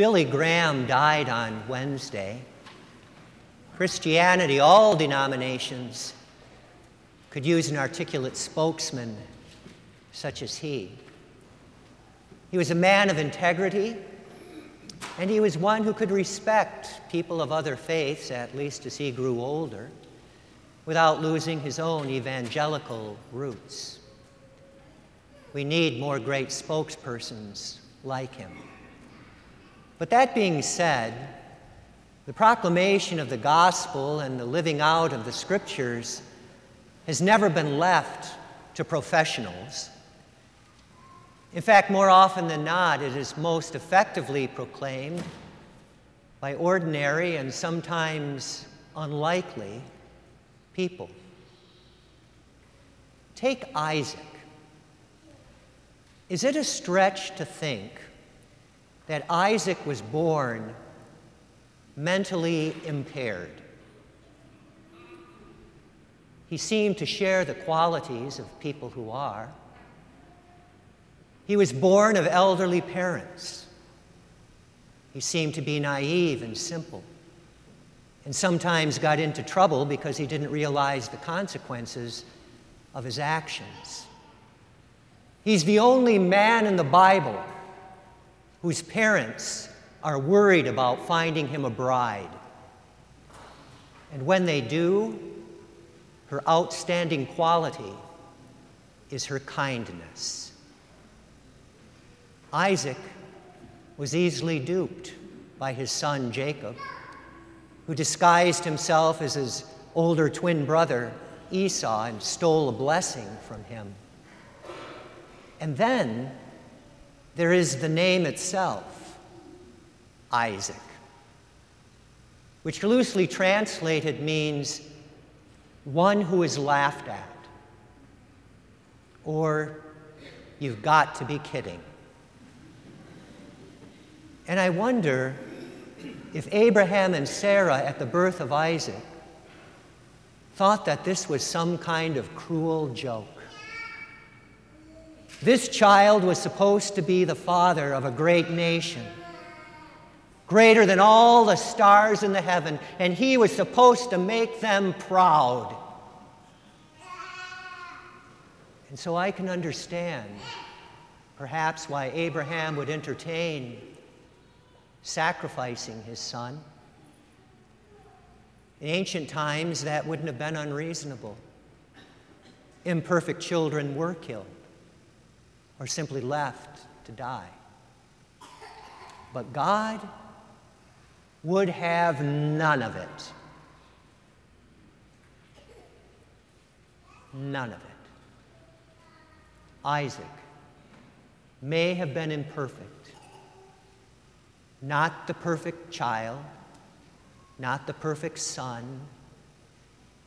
Billy Graham died on Wednesday, Christianity, all denominations, could use an articulate spokesman such as he. He was a man of integrity, and he was one who could respect people of other faiths, at least as he grew older, without losing his own evangelical roots. We need more great spokespersons like him. But that being said, the proclamation of the gospel and the living out of the scriptures has never been left to professionals. In fact, more often than not, it is most effectively proclaimed by ordinary and sometimes unlikely people. Take Isaac. Is it a stretch to think that Isaac was born mentally impaired? He seemed to share the qualities of people who are. He was born of elderly parents. He seemed to be naive and simple, and sometimes got into trouble because he didn't realize the consequences of his actions. He's the only man in the Bible whose parents are worried about finding him a bride. And when they do, her outstanding quality is her kindness. Isaac was easily duped by his son Jacob, who disguised himself as his older twin brother Esau and stole a blessing from him. And then there is the name itself, Isaac, which loosely translated means one who is laughed at, or you've got to be kidding. And I wonder if Abraham and Sarah at the birth of Isaac thought that this was some kind of cruel joke. This child was supposed to be the father of a great nation, greater than all the stars in the heaven, and he was supposed to make them proud. And so I can understand perhaps why Abraham would entertain sacrificing his son. In ancient times, that wouldn't have been unreasonable. Imperfect children were killed or simply left to die. But God would have none of it. None of it. Isaac may have been imperfect, not the perfect child, not the perfect son,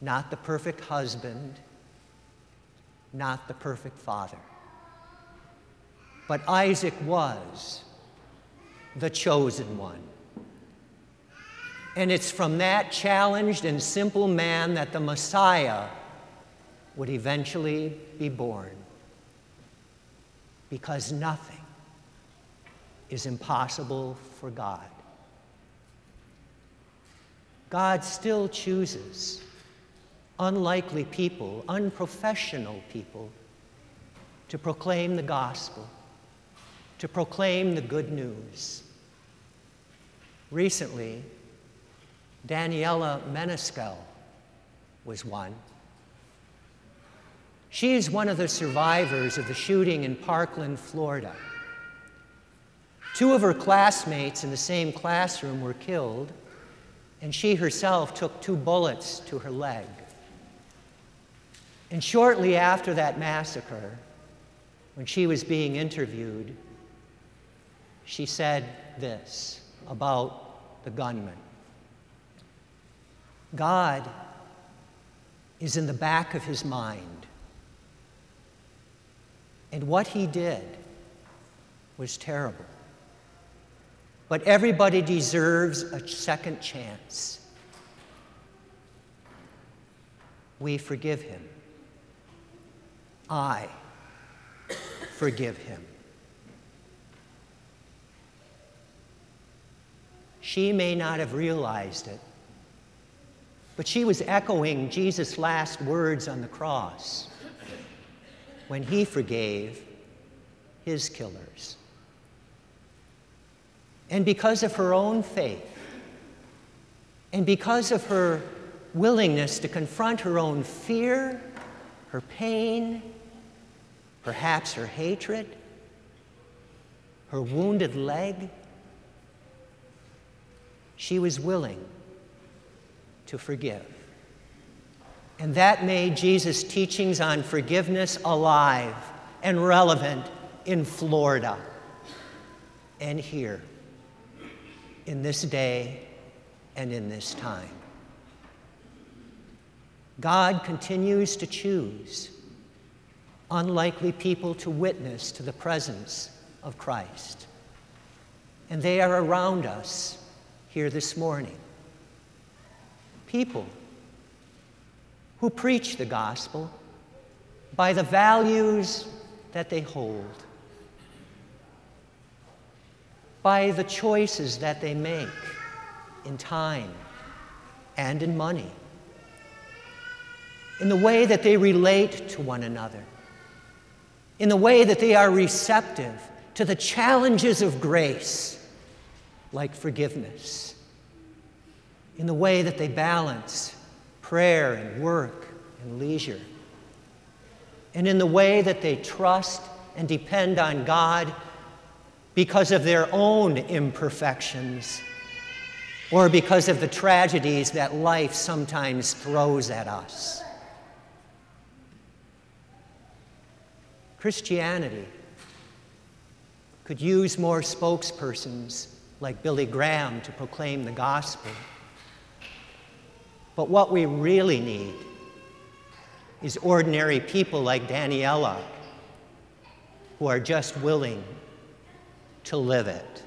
not the perfect husband, not the perfect father. But Isaac was the chosen one. And it's from that challenged and simple man that the Messiah would eventually be born. Because nothing is impossible for God. God still chooses unlikely people, unprofessional people, to proclaim the gospel, to proclaim the good news. Recently, Daniela Menescal was one. She is one of the survivors of the shooting in Parkland, Florida. Two of her classmates in the same classroom were killed, and she herself took 2 bullets to her leg. And shortly after that massacre, when she was being interviewed, she said this about the gunman: God is in the back of his mind. And what he did was terrible. But everybody deserves a second chance. We forgive him. I forgive him. She may not have realized it, but she was echoing Jesus' last words on the cross when he forgave his killers. And because of her own faith, and because of her willingness to confront her own fear, her pain, perhaps her hatred, her wounded leg, she was willing to forgive. And that made Jesus' teachings on forgiveness alive and relevant in Florida and here, in this day and in this time. God continues to choose unlikely people to witness to the presence of Christ. And they are around us here this morning. People who preach the gospel by the values that they hold, by the choices that they make in time and in money, in the way that they relate to one another, in the way that they are receptive to the challenges of grace, like forgiveness, in the way that they balance prayer and work and leisure, and in the way that they trust and depend on God because of their own imperfections or because of the tragedies that life sometimes throws at us. Christianity could use more spokespersons like Billy Graham to proclaim the gospel. But what we really need is ordinary people like Daniela who are just willing to live it.